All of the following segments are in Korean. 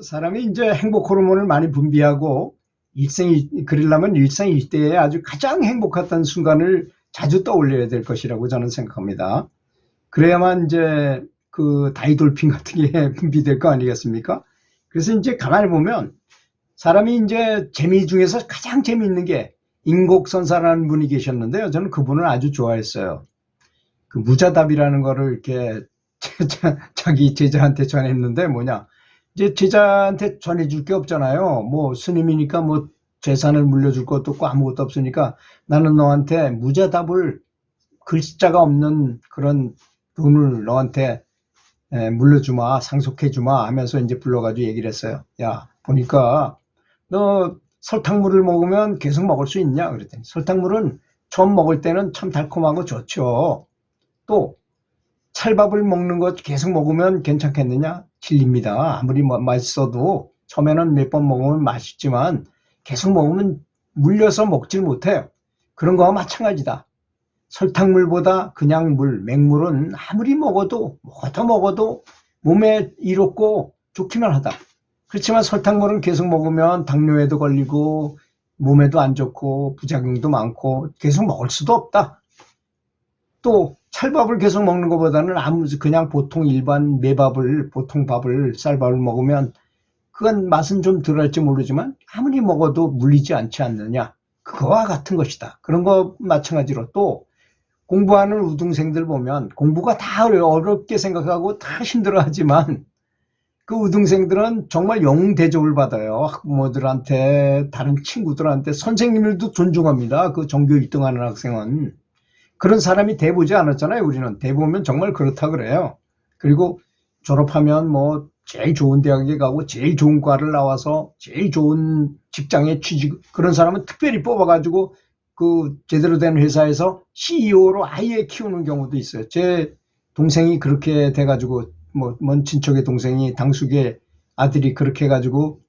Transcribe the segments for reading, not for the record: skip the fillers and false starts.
사람이 이제 행복 호르몬을 많이 분비하고 그러려면 일생 일대에 아주 가장 행복했던 순간을 자주 떠올려야 될 것이라고 저는 생각합니다. 그래야만 이제 그 다이돌핀 같은 게 분비될 거 아니겠습니까? 그래서 이제 가만히 보면 사람이 이제 재미 중에서 가장 재미있는 게 인곡선사라는 분이 계셨는데요. 저는 그분을 아주 좋아했어요. 그 무자답이라는 거를 이렇게 자기 제자한테 전했는데 뭐냐. 이제 제자한테 전해줄 게 없잖아요. 뭐 스님이니까 뭐 재산을 물려줄 것도 없고 아무것도 없으니까 나는 너한테 무자답을 글자가 없는 그런 돈을 너한테 물려주마, 상속해주마 하면서 이제 불러가지고 얘기를 했어요. 야, 보니까 너 설탕물을 먹으면 계속 먹을 수 있냐? 그랬더니 설탕물은 처음 먹을 때는 참 달콤하고 좋죠. 또 찰밥을 먹는 것 계속 먹으면 괜찮겠느냐? 질립니다. 아무리 맛있어도 처음에는 몇 번 먹으면 맛있지만 계속 먹으면 물려서 먹질 못해요. 그런 거와 마찬가지다. 설탕물보다 그냥 맹물은 아무리 먹어도 몸에 이롭고 좋기만 하다. 그렇지만 설탕물은 계속 먹으면 당뇨에도 걸리고 몸에도 안 좋고 부작용도 많고 계속 먹을 수도 없다. 또 찰밥을 계속 먹는 것보다는 그냥 보통 일반 보통 밥을 쌀밥을 먹으면 그건 맛은 좀 덜할지 모르지만 아무리 먹어도 물리지 않지 않느냐. 그거와 같은 것이다. 그런 거 마찬가지로 또 공부하는 우등생들 보면 공부가 다 어렵게 생각하고 다 힘들어하지만 그 우등생들은 정말 영웅 대접을 받아요. 학부모들한테, 다른 친구들한테, 선생님들도 존중합니다. 그 전교 1등 하는 학생은. 그런 사람이 돼 보지 않았잖아요. 우리는 돼 보면 정말 그렇다 그래요. 그리고 졸업하면 뭐 제일 좋은 대학에 가고 제일 좋은 과를 나와서 제일 좋은 직장에 취직, 그런 사람은 특별히 뽑아가지고 그 제대로 된 회사에서 CEO로 아예 키우는 경우도 있어요. 제 동생이 그렇게 돼가지고 먼 친척의 동생이 당숙의 아들이 그렇게 해가지고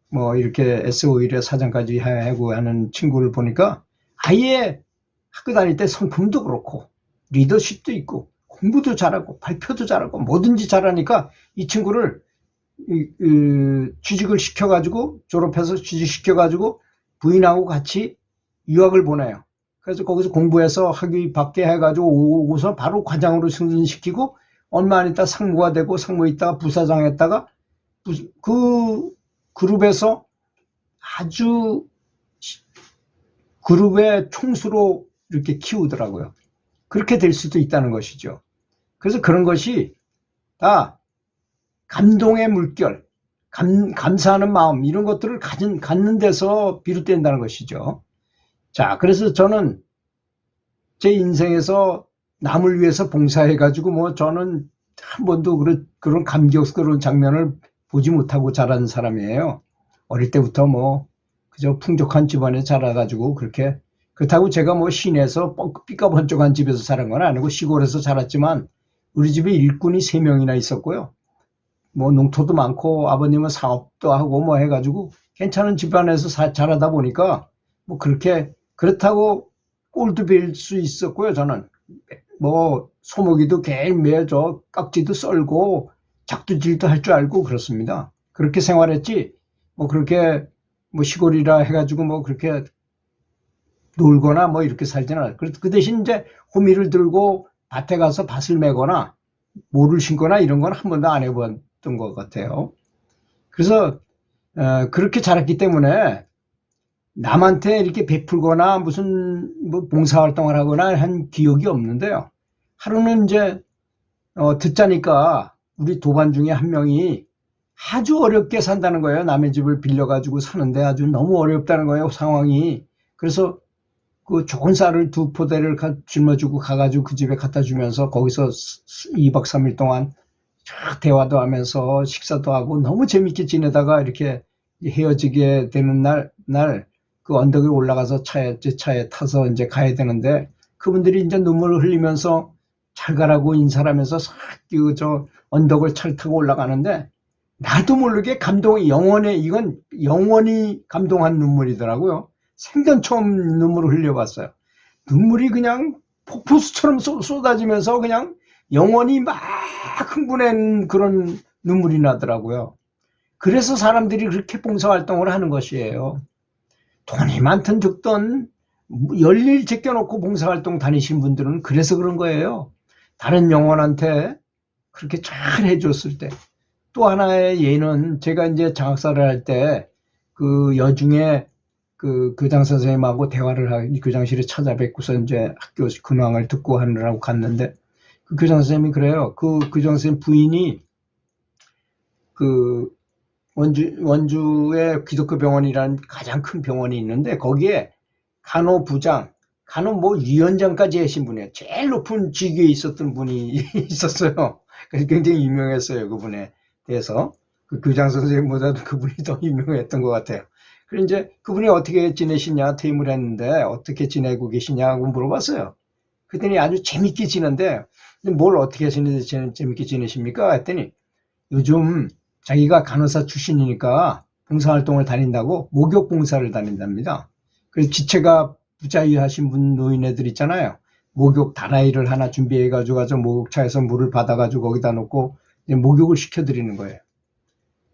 뭐 이렇게 S5일의 사장까지 하고 하는 친구를 보니까 아예 학교 다닐 때 성품도 그렇고 리더십도 있고 공부도 잘하고 발표도 잘하고 뭐든지 잘하니까 이 친구를 취직을 시켜가지고 졸업해서 취직시켜가지고 부인하고 같이 유학을 보내요. 그래서 거기서 공부해서 학위 받게 해가지고 오고서 바로 과장으로 승진시키고 얼마 안 있다 상무가 되고 상무 있다가 부사장 했다가 그 그룹에서 아주 그룹의 총수로 이렇게 키우더라고요. 그렇게 될 수도 있다는 것이죠. 그래서 그런 것이 다 감동의 물결, 감사하는 마음 이런 것들을 갖는 데서 비롯된다는 것이죠. 자, 그래서 저는 제 인생에서 남을 위해서 봉사해가지고 뭐 저는 한 번도 그런 감격스러운 장면을 보지 못하고 자란 사람이에요. 어릴 때부터 뭐 그저 풍족한 집안에 자라가지고 그렇다고 제가 뭐 시내에서 삐까번쩍한 집에서 자란 건 아니고 시골에서 자랐지만 우리 집에 일꾼이 3명이나 있었고요. 뭐 농토도 많고 아버님은 사업도 하고 뭐 해가지고 괜찮은 집안에서 자라다 보니까 뭐 그렇다고 꼴도 뵐 수 있었고요. 저는 뭐 소고기도 매저 깍지도 썰고 작두질도 할 줄 알고 그렇습니다. 그렇게 생활했지 뭐 그렇게 뭐 시골이라 해가지고 뭐 그렇게 놀거나 뭐 이렇게 살지는 않아요. 그 대신 이제 호미를 들고 밭에 가서 밭을 메거나 모를 심거나 이런 건 한 번도 안 해봤던 것 같아요. 그래서 그렇게 자랐기 때문에 남한테 이렇게 베풀거나 무슨 뭐 봉사활동을 하거나 한 기억이 없는데요. 하루는 이제 듣자니까 우리 도반 중에 한 명이 아주 어렵게 산다는 거예요. 남의 집을 빌려가지고 사는데 아주 너무 어렵다는 거예요. 상황이. 그래서 그 좋은 쌀을 2포대를 짊어지고 가가지고 그 집에 갖다 주면서 거기서 2박 3일 동안 대화도 하면서 식사도 하고 너무 재밌게 지내다가 이렇게 헤어지게 되는 날 그 언덕에 올라가서 차에 타서 이제 가야 되는데 그분들이 이제 눈물을 흘리면서 잘 가라고 인사를 싹 언덕을 차를 타고 올라가는데 나도 모르게 이건 영원히 감동한 눈물이더라고요. 생전 처음 눈물을 흘려봤어요. 눈물이 그냥 폭포수처럼 쏟아지면서 그냥 영원히 막 흥분한 그런 눈물이 나더라고요. 그래서 사람들이 그렇게 봉사활동을 하는 것이에요. 돈이 많든 적든 열일 제껴놓고 봉사활동 다니신 분들은 그래서 그런 거예요. 다른 영혼한테 그렇게 잘 해줬을 때. 또 하나의 예는 제가 이제 장학사를 할 때 그 여중에 그 교장 선생님하고 대화를 하기 교장실에 찾아뵙고서 이제 학교 근황을 듣고 하느라고 갔는데 그 교장 선생님이 그래요. 그 교장 선생님 부인이 그 원주에 기독교 병원이라는 가장 큰 병원이 있는데 거기에 간호부장, 위원장까지 하신 분이에요. 제일 높은 직위에 있었던 분이 있었어요. 그래서 굉장히 유명했어요. 그분에 대해서. 그 교장 선생님보다도 그분이 더 유명했던 것 같아요. 그래서 이제 그분이 어떻게 지내시냐 퇴임을 했는데 어떻게 지내고 계시냐고 물어봤어요. 그랬더니 아주 재밌게 지낸데 뭘 어떻게 하시는지 재밌게 지내십니까? 했더니 요즘 자기가 간호사 출신이니까 봉사활동을 다닌다고 목욕 봉사를 다닌답니다. 그래서 지체가 부자유하신 분 노인네들 있잖아요. 목욕 다라이를 하나 준비해가지고 가서 목욕차에서 물을 받아가지고 거기다 놓고 이제 목욕을 시켜드리는 거예요.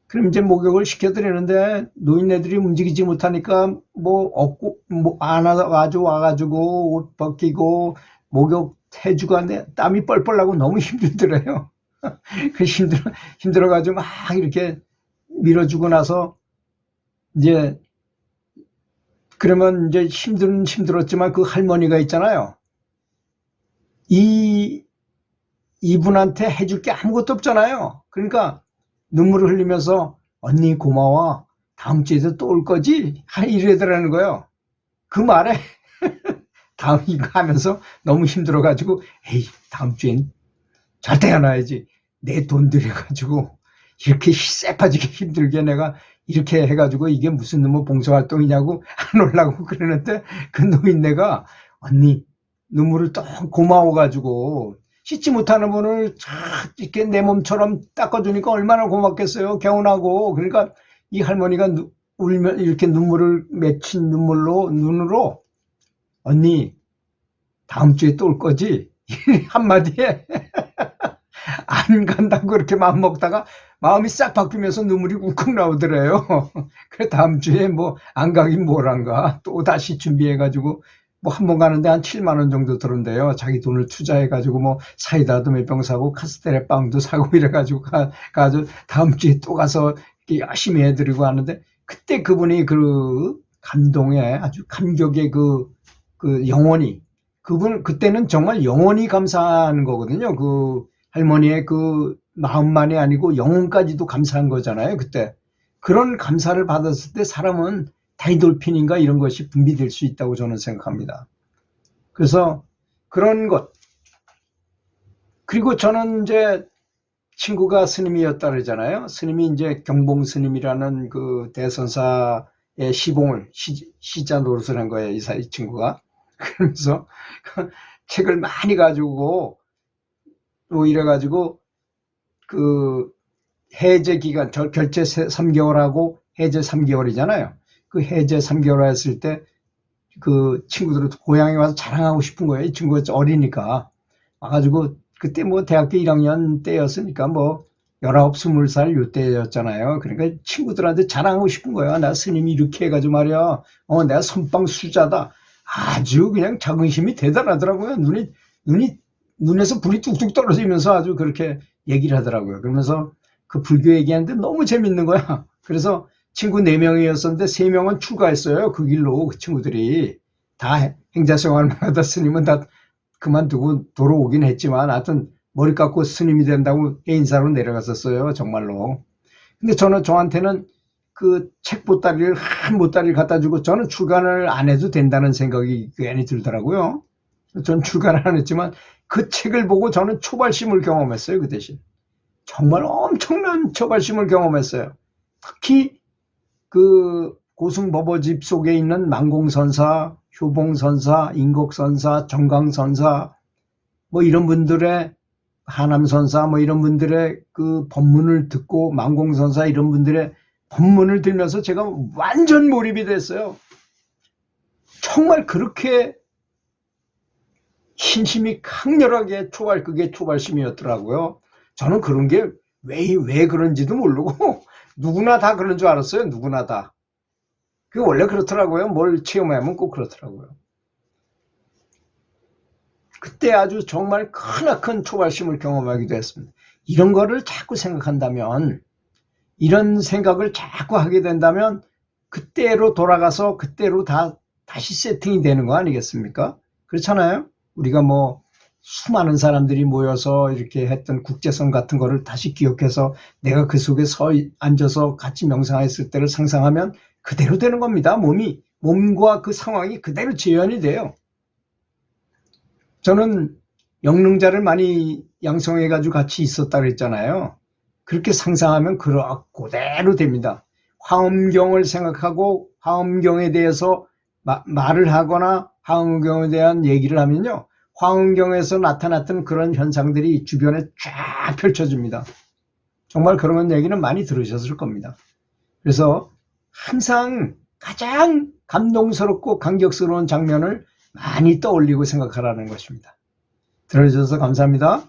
그럼 이제 목욕을 시켜드리는데 노인네들이 움직이지 못하니까 안아가지고 와가지고 옷 벗기고 목욕 해주고 하는데 땀이 뻘뻘 나고 너무 힘들더래요. 그 힘들어가지고 막 이렇게 밀어주고 나서 이제 그러면 이제 힘들었지만 그 할머니가 있잖아요. 이분한테 해줄 게 아무것도 없잖아요. 그러니까 눈물을 흘리면서 언니 고마워. 다음 주에도 또 올 거지? 이러더라는 거예요. 그 말에 다음 이거 하면서 너무 힘들어가지고 에이 다음 주엔 절대 안 와야지. 내 돈 들여가지고 이렇게 쎄빠지게 힘들게 내가 이렇게 해가지고 이게 무슨 놈의 봉사활동이냐고 안 오려고 그러는데 그 노인네가 언니 눈물을 또 고마워가지고 씻지 못하는 분을 이렇게 내 몸처럼 닦아주니까 얼마나 고맙겠어요. 개운하고. 그러니까 이 할머니가 울면 이렇게 눈물을 맺힌 눈으로 언니 다음 주에 또 올 거지? 한마디에 안 간다고 그렇게 마음 먹다가 마음이 싹 바뀌면서 눈물이 욱욱 나오더래요. 그래 다음 주에 뭐 안 가긴 뭘 안 가. 또 다시 준비해가지고 뭐 한 번 가는데 한 7만 원 정도 들은데요. 자기 돈을 투자해가지고 뭐 사이다도 몇 병 사고 카스테레 빵도 사고 이래가지고 가서 다음 주에 또 가서 이렇게 열심히 해드리고 하는데 그때 그분이 그 감동에 아주 감격의 그 영혼이 그때는 정말 영원히 감사하는 거거든요. 그 할머니의 그 마음만이 아니고 영혼까지도 감사한 거잖아요. 그때 그런 감사를 받았을 때 사람은 다이돌핀인가 이런 것이 분비될 수 있다고 저는 생각합니다. 그래서 그런 것 그리고 저는 이제 친구가 스님이었다 그러잖아요. 스님이 이제 경봉 스님이라는 그 대선사의 시봉을 시자 노릇을 한 거예요. 이 친구가. 그러면서 책을 많이 가지고 또 이래가지고 그 해제 기간 결제 3개월하고 해제 3개월이잖아요. 그 해제 3개월 했을 때 그 친구들은 고향에 와서 자랑하고 싶은 거예요. 이 친구가 어리니까 와가지고 그때 뭐 대학교 1학년 때였으니까 뭐 19, 20살 요때였잖아요. 그러니까 친구들한테 자랑하고 싶은 거야. 나 스님이 이렇게 해가지고 말이야. 내가 선방 수자다. 아주 그냥 자긍심이 대단하더라고요. 눈에서 불이 뚝뚝 떨어지면서 아주 그렇게 얘기를 하더라고요. 그러면서 그 불교 얘기하는데 너무 재밌는 거야. 그래서 친구 4명이었었는데 3명은 출가했어요. 그 길로 그 친구들이 다 행자생활만 하다 스님은 다 그만두고 돌아오긴 했지만 하여튼 머리 깎고 스님이 된다고 인사로 내려갔었어요. 정말로. 근데 저한테는 그 책 보따리를 한 보따리를 갖다 주고 저는 출간을 안 해도 된다는 생각이 괜히 들더라고요. 전 출간을 안 했지만 그 책을 보고 저는 초발심을 경험했어요. 그 대신 정말 엄청난 초발심을 경험했어요. 특히 그 고승법어집 속에 있는 만공선사, 효봉선사, 인곡선사, 정강선사 뭐 이런 분들의 하남선사 뭐 이런 분들의 그 법문을 듣고 만공선사 이런 분들의 법문을 들면서 제가 완전 몰입이 됐어요. 정말 그렇게 신심이 강렬하게 그게 초발심이었더라고요. 저는 그런 게 왜 그런지도 모르고 누구나 다 그런 줄 알았어요. 누구나 다. 그게 원래 그렇더라고요. 뭘 체험하면 꼭 그렇더라고요. 그때 아주 정말 크나큰 초발심을 경험하기도 했습니다. 이런 거를 자꾸 생각한다면, 이런 생각을 자꾸 하게 된다면 그때로 돌아가서 그때로 다시 세팅이 되는 거 아니겠습니까? 그렇잖아요? 우리가 뭐 수많은 사람들이 모여서 이렇게 했던 국제선 같은 거를 다시 기억해서 내가 그 속에 앉아서 같이 명상했을 때를 상상하면 그대로 되는 겁니다. 몸과 그 상황이 그대로 재현이 돼요. 저는 영능자를 많이 양성해가지고 같이 있었다 그랬잖아요. 그렇게 상상하면 그대로 됩니다. 화엄경을 생각하고 화엄경에 대해서 말을 하거나 화엄경에 대한 얘기를 하면요. 화엄경에서 나타났던 그런 현상들이 주변에 쫙 펼쳐집니다. 정말 그런 얘기는 많이 들으셨을 겁니다. 그래서 항상 가장 감동스럽고 감격스러운 장면을 많이 떠올리고 생각하라는 것입니다. 들어주셔서 감사합니다.